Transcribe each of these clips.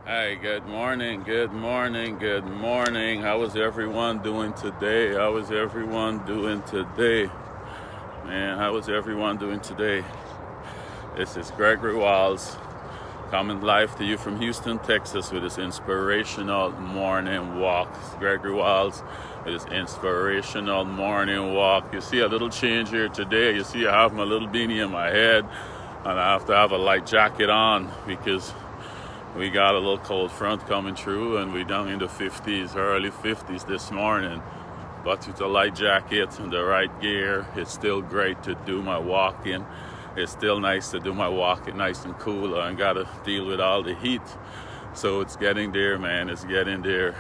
Hi, good morning, good morning, good morning. How is everyone doing today? How is everyone doing today? Man, how is everyone doing today? This is Gregory Walls coming live to you from Houston, Texas with this inspirational morning walk. It's Gregory Walls with this inspirational morning walk. You see a little change here today. You see I have my little beanie in my head and I have to have a light jacket on because we got a little cold front coming through and we down in the 50s, early 50s this morning. But with a light jacket and the right gear, it's still great to do my walking. It's still nice to do my walking nice and cool. I ain't gotta deal with all the heat. So it's getting there, man. It's getting there.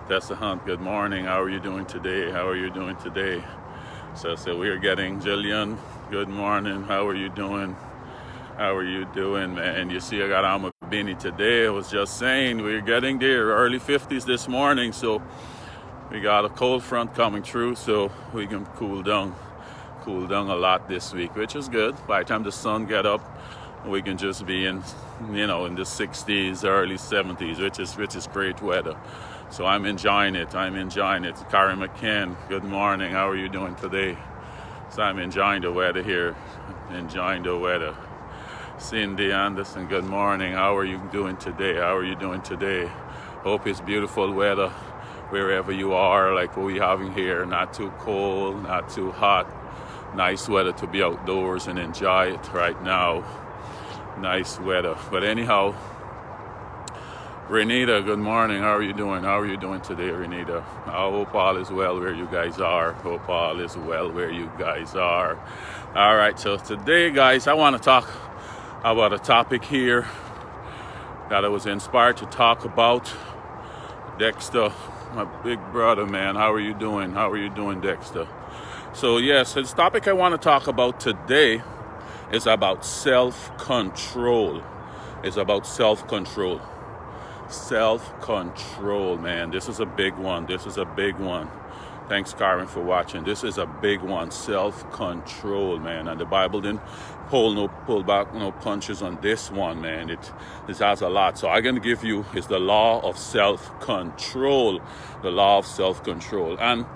That's the Hunt. Good morning. How are you doing today? How are you doing today? So we're getting Jillian. Good morning. How are you doing? How are you doing, man? You see I got on my beanie today. I was just saying we're getting there, early 50s this morning. So we got a cold front coming through, so we can cool down a lot this week, which is good. By the time the sun get up, we can just be in the 60s, early 70s, which is great weather. So I'm enjoying it. Karen McCann, good morning. How are you doing today? So I'm enjoying the weather here. Enjoying the weather. Cindy Anderson, good morning. How are you doing today? Hope it's beautiful weather wherever you are, like what we're having here. Not too cold, not too hot. Nice weather to be outdoors and enjoy it right now. Nice weather. But anyhow, Renita, good morning. How are you doing today, Renita? I hope all is well where you guys are. All right, so today, guys, I want to talk about a topic here that I was inspired to talk about. Dexter, my big brother, man, how are you doing? Dexter? So yes, this topic I want to talk about today is about self-control. Self-control, man. This is a big one. Thanks, Karen, for watching. This is a big one. Self-control, man. And the Bible didn't pull back, no punches on this one, man. This has a lot. So I'm going to give you is the law of self-control. And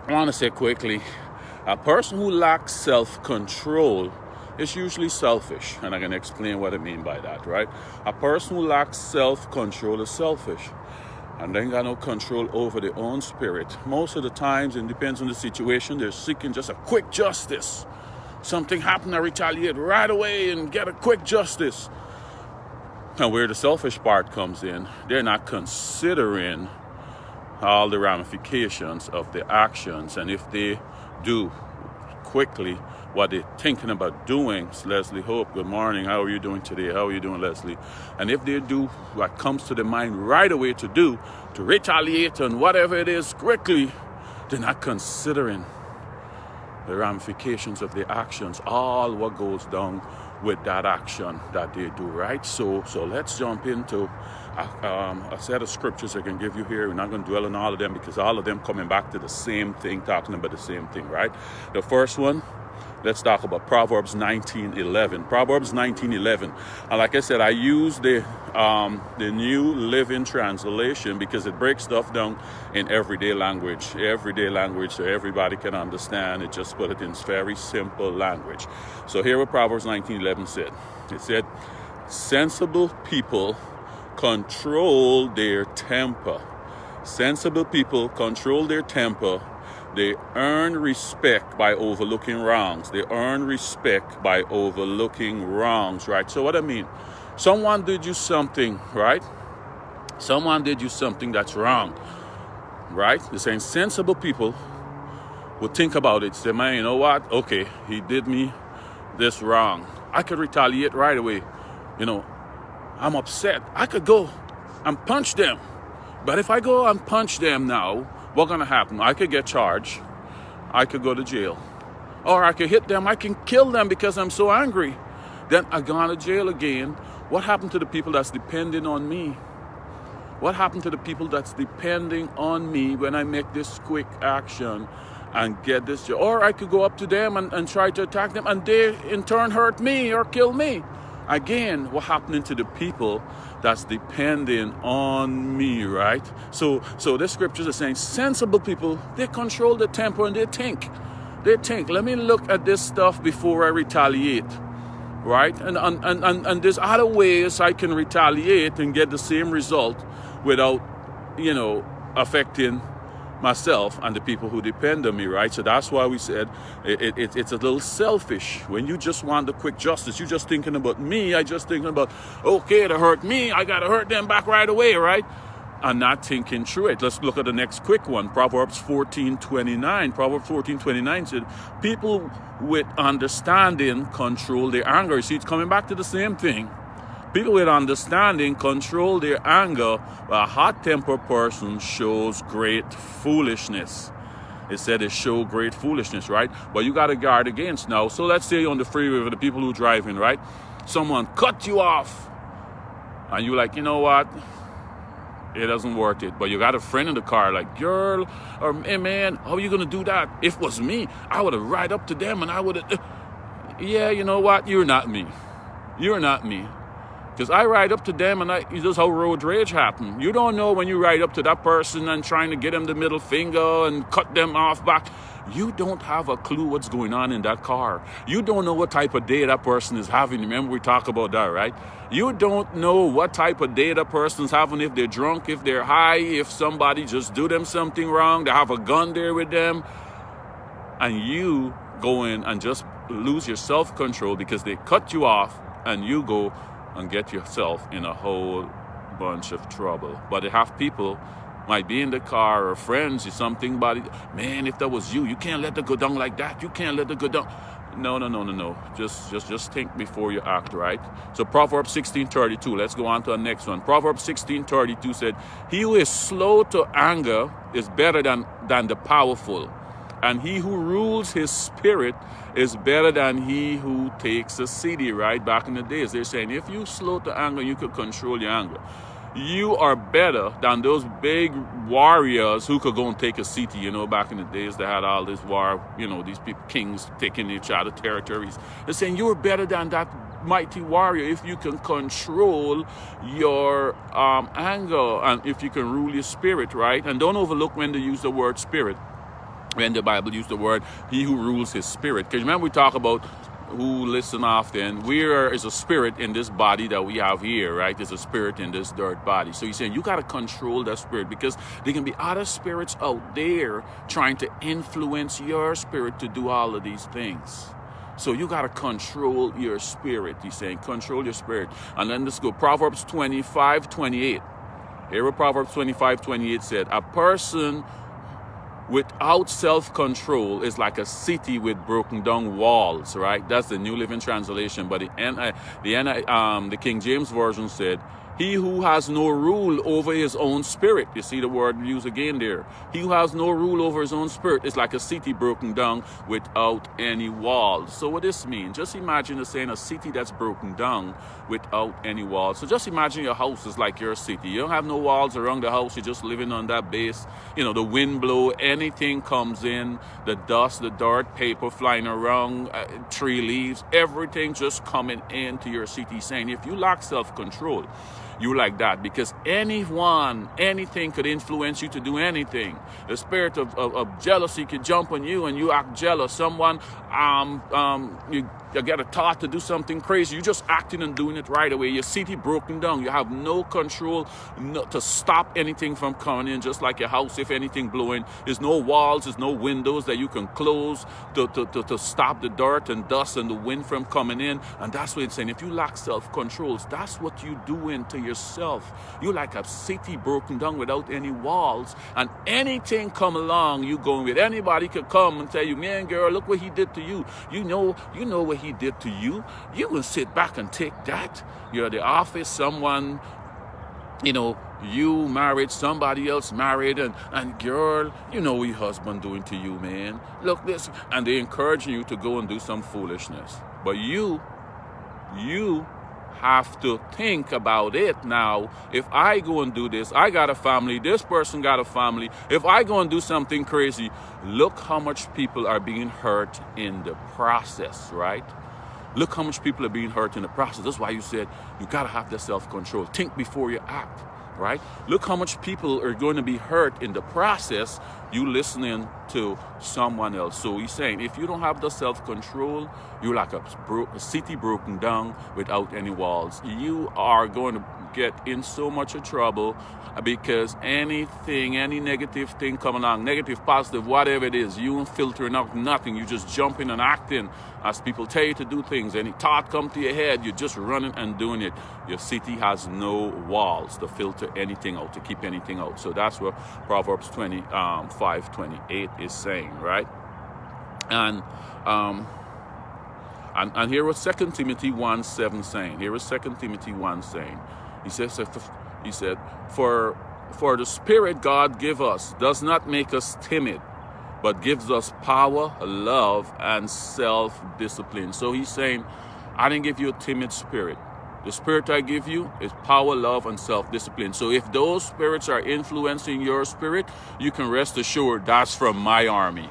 I want to say quickly, a person who lacks self-control is usually selfish. And I'm going to explain what I mean by that, right? A person who lacks self-control is selfish. And they ain't got no control over their own spirit. Most of the times, it depends on the situation, they're seeking just a quick justice. Something happened, I retaliate right away and get a quick justice. And where the selfish part comes in, they're not considering all the ramifications of the actions. And if they do quickly what they're thinking about doing, it's Leslie Hope, good morning. How are you doing today? How are you doing, Leslie? And if they do what comes to their mind right away to do, to retaliate and whatever it is quickly, they're not considering the ramifications of the actions, all what goes down with that action that they do, right? So let's jump into a set of scriptures I can give you here. We're not going to dwell on all of them because all of them coming back to the same thing, talking about the same thing, right? The first one, let's talk about Proverbs 19:11. Proverbs 19:11. And like I said, I use the New Living Translation because it breaks stuff down in everyday language, so everybody can understand. It just put it in very simple language. So here what Proverbs 19:11 said. It said, sensible people control their temper. They earn respect by overlooking wrongs. Right? So what I mean, someone did you something, right? Someone did you something that's wrong, right? They're saying sensible people would think about it, say, man, you know what? Okay, he did me this wrong. I could retaliate right away. I'm upset. I could go and punch them. But if I go and punch them now, what's going to happen? I could get charged. I could go to jail. Or I could hit them. I can kill them because I'm so angry. Then I go to jail again. What happened to the people that's depending on me? When I make this quick action and get this job? Or I could go up to them and try to attack them and they in turn hurt me or kill me. again, what happening to the people that's depending on me, right? So the scriptures are saying sensible people, they control the temper and they think, let me look at this stuff before I retaliate, right? And there's other ways I can retaliate and get the same result without, affecting myself and the people who depend on me, right? So that's why we said it's a little selfish when you just want the quick justice. You're just thinking about me. I just thinking about, okay, to hurt me, I got to hurt them back right away, right? And not thinking through it. Let's look at the next quick one. Proverbs 14:29. Proverbs 14:29 said, people with understanding control their anger. You see, it's coming back to the same thing. People with understanding control their anger, but a hot-tempered person shows great foolishness. It said it show great foolishness, right? But you got to guard against now. So let's say you're on the freeway with the people who are driving, right? Someone cut you off, and you're like, you know what? It doesn't worth it. But you got a friend in the car, like, girl, or hey man, how are you gonna do that? If it was me, I would have ride up to them and I would have. Yeah, you know what? You're not me. You're not me. Because I ride up to them and this is how road rage happen. You don't know when you ride up to that person and trying to get them the middle finger and cut them off back. You don't have a clue what's going on in that car. You don't know what type of day that person is having. Remember we talk about that, right? You don't know what type of day that person's having, if they're drunk, if they're high, if somebody just do them something wrong, they have a gun there with them. And you go in and just lose your self-control because they cut you off and you go and get yourself in a whole bunch of trouble. But they have people, might be in the car or friends or something, but man, if that was you, you can't let it go down like that. You can't let it go down. No. Just think before you act, right? So Proverbs 16:32. Let's go on to the next one. Proverbs 16:32 said, he who is slow to anger is better than the powerful, and he who rules his spirit is better than he who takes a city, right? Back in the days, they're saying, if you slow to anger, you could control your anger. You are better than those big warriors who could go and take a city. Back in the days, they had all this war, these people, kings taking each other territories. They're saying you're better than that mighty warrior if you can control your anger and if you can rule your spirit, right? And don't overlook when they use the word spirit. When the Bible used the word, he who rules his spirit. Because remember we talk about who listen often, is a spirit in this body that we have here, right? There's a spirit in this dirt body. So he's saying you got to control that spirit because there can be other spirits out there trying to influence your spirit to do all of these things. So you got to control your spirit. He's saying control your spirit. And then let's go. Proverbs 25:28. Here what Proverbs 25:28 said, a person without self-control is like a city with broken down walls, right? That's the New Living Translation. But the King James Version said, he who has no rule over his own spirit. You see the word used again there. He who has no rule over his own spirit is like a city broken down without any walls. So what this means, just imagine saying a city that's broken down without any walls. So just imagine your house is like your city. You don't have no walls around the house. You're just living on that base. The wind blow, anything comes in, the dust, the dirt, paper flying around, tree leaves, everything just coming into your city. Saying if you lack self-control, you like that because anything could influence you to do anything. The spirit of jealousy could jump on you and you act jealous. Someone, you get a thought to do something crazy. You just acting and doing it right away. Your city broken down. You have no control to stop anything from coming in. Just like your house, if anything blowing, there's no walls, there's no windows that you can close to stop the dirt and dust and the wind from coming in. And that's what it's saying. If you lack self-control, that's what you doing to yourself. You're like a city broken down without any walls. And anything come along, you going with. Anybody could come and tell you, man, girl, look what he did to you. You know what he did to you. You will sit back and take that. You're at the office, someone, you married, somebody else married, and girl, you know what your husband doing to you, man. Look this, and they encouraging you to go and do some foolishness. But you have to think about it now. If I go and do this, I got a family, this person got a family. If I go and do something crazy, look how much people are being hurt in the process, right? Look how much people are being hurt in the process. That's why you said you got to have the self-control. Think before you act, right? Look how much people are going to be hurt in the process you listening to someone else. So he's saying, if you don't have the self-control, you're like a city broken down without any walls. You are going to get in so much of trouble because any negative thing coming along, negative, positive, whatever it is, you ain't filtering out nothing. You just jumping and acting as people tell you to do things. Any thought come to your head, you're just running and doing it. Your city has no walls to filter anything out, to keep anything out. So that's what Proverbs 5:28 is saying, right? And here was 2 Timothy 1:7 saying. Here is 2 Timothy 1 saying. He said, for the Spirit God give us does not make us timid, but gives us power, love, and self-discipline. So he's saying, I didn't give you a timid spirit. The spirit I give you is power, love, and self-discipline. So if those spirits are influencing your spirit, you can rest assured that's from my army.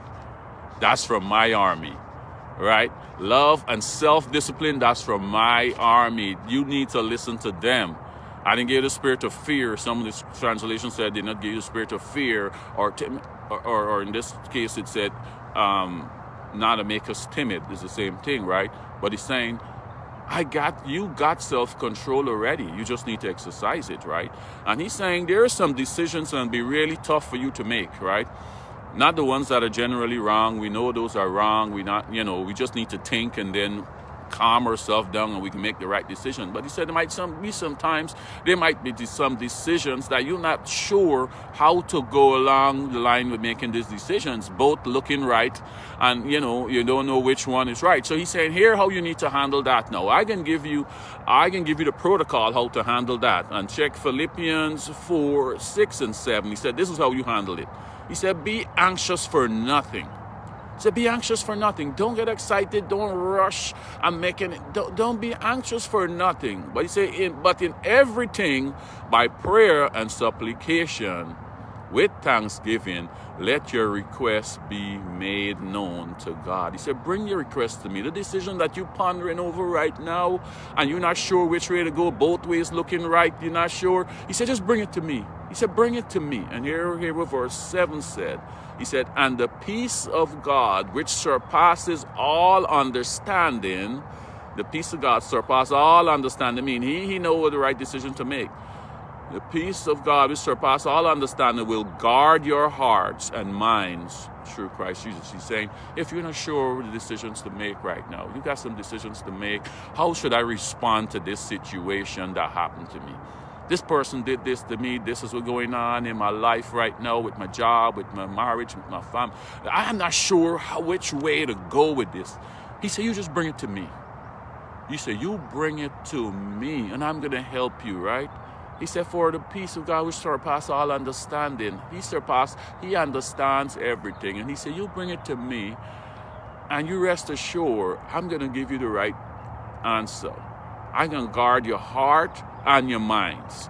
That's from my army, right? Love and self-discipline, that's from my army. You need to listen to them. I didn't give you the spirit of fear. Some of this translation said, I did not give you the spirit of fear, or in this case it said, not to make us timid. It's the same thing, right? But he's saying, you got self-control already. You just need to exercise it, right? And he's saying there are some decisions that will be really tough for you to make, right? Not the ones that are generally wrong. We know those are wrong. We just need to think and then calm ourselves down and we can make the right decision. But he said there might be some decisions that you're not sure how to go along the line with making these decisions, both looking right and you don't know which one is right. So he's saying here how you need to handle that. Now I can give you the protocol how to handle that. And check Philippians 4:6 and 7. He said this is how you handle it. He said, be anxious for nothing. So be anxious for nothing. Don't get excited. Don't rush and don't be anxious for nothing. But he said, but in everything, by prayer and supplication, with thanksgiving, let your requests be made known to God. He said, bring your requests to me. The decision that you're pondering over right now, and you're not sure which way to go, both ways looking right, you're not sure. He said, just bring it to me. He said, bring it to me. And here what verse 7 said. He said, and the peace of God, which surpasses all understanding, the peace of God surpasses all understanding. I mean, he knows what the right decision to make. The peace of God, which surpasses all understanding, will guard your hearts and minds through Christ Jesus. He's saying, if you're not sure the decisions to make right now, you got some decisions to make. How should I respond to this situation that happened to me? This person did this to me. This is what's going on in my life right now with my job, with my marriage, with my family. I'm not sure which way to go with this. He said, you just bring it to me. You say, you bring it to me, and I'm going to help you, right? He said, for the peace of God which surpasses all understanding. He understands everything. And he said, you bring it to me, and you rest assured, I'm going to give you the right answer. I'm going to guard your heart and your minds.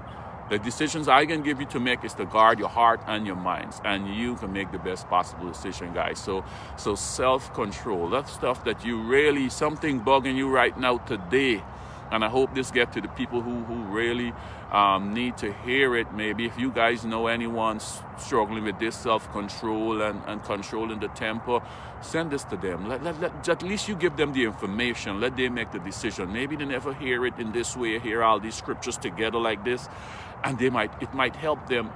The decisions I can give you to make is to guard your heart and your minds, and you can make the best possible decision, guys. So self-control, that stuff that something bugging you right now today. And I hope this gets to the people who really need to hear it. Maybe if you guys know anyone struggling with this self-control and controlling the temper, send this to them. At least you give them the information. Let them make the decision. Maybe they never hear it in this way, hear all these scriptures together like this, and it might help them,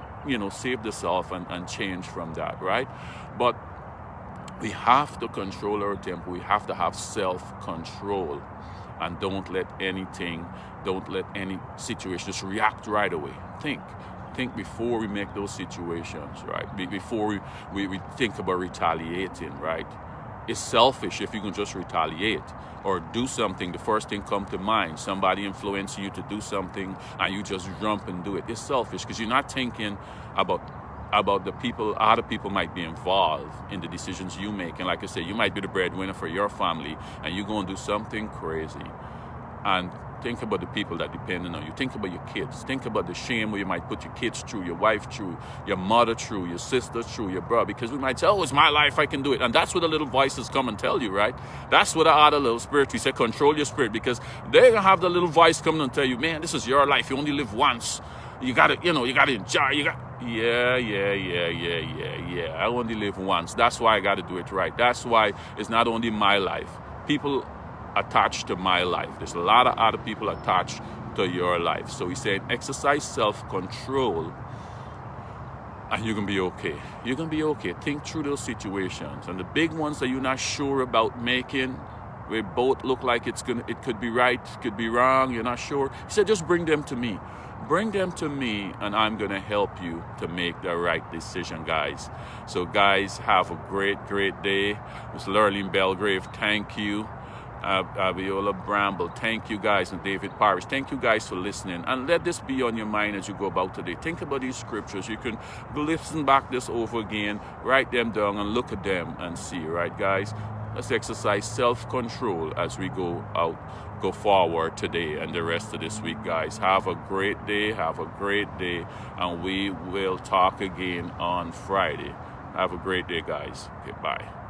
save themselves and change from that, right? But we have to control our temper. We have to have self-control. And don't let any situation just react right away. Think before we make those situations, right? Before we think about retaliating, right? It's selfish if you can just retaliate or do something. The first thing come to mind, somebody influencing you to do something and you just jump and do it. It's selfish because you're not thinking about the people. Other people might be involved in the decisions you make. And like I said, you might be the breadwinner for your family and you're going to do something crazy. And think about the people that depend on you. Think about your kids. Think about the shame where you might put your kids through, your wife through, your mother through, your sister through, your brother. Because we might say, oh, it's my life, I can do it. And that's what the little voices come and tell you, right? That's what the other little spirit, we say, control your spirit. Because they're going to have the little voice coming and tell you, man, this is your life. You only live once. You got to, you got to enjoy. Yeah. I only live once. That's why I got to do it right. That's why it's not only my life. People attached to my life. There's a lot of other people attached to your life. So he's saying exercise self-control and you're going to be okay. You're going to be okay. Think through those situations. And the big ones that you're not sure about making, where both look like it could be right, it could be wrong, you're not sure. He said, just bring them to me. Bring them to me and I'm going to help you to make the right decision, guys. So guys, have a great day. Ms. Lurleen Belgrave, thank you. Abiola Bramble, thank you guys, and David Parrish, thank you guys for listening. And let this be on your mind as you go about today. Think about these scriptures. You can listen back this over again, write them down and look at them and see, right guys? Let's exercise self-control as we go forward today and the rest of this week, guys. Have a great day, and we will talk again on Friday. Have a great day, guys. Okay, bye.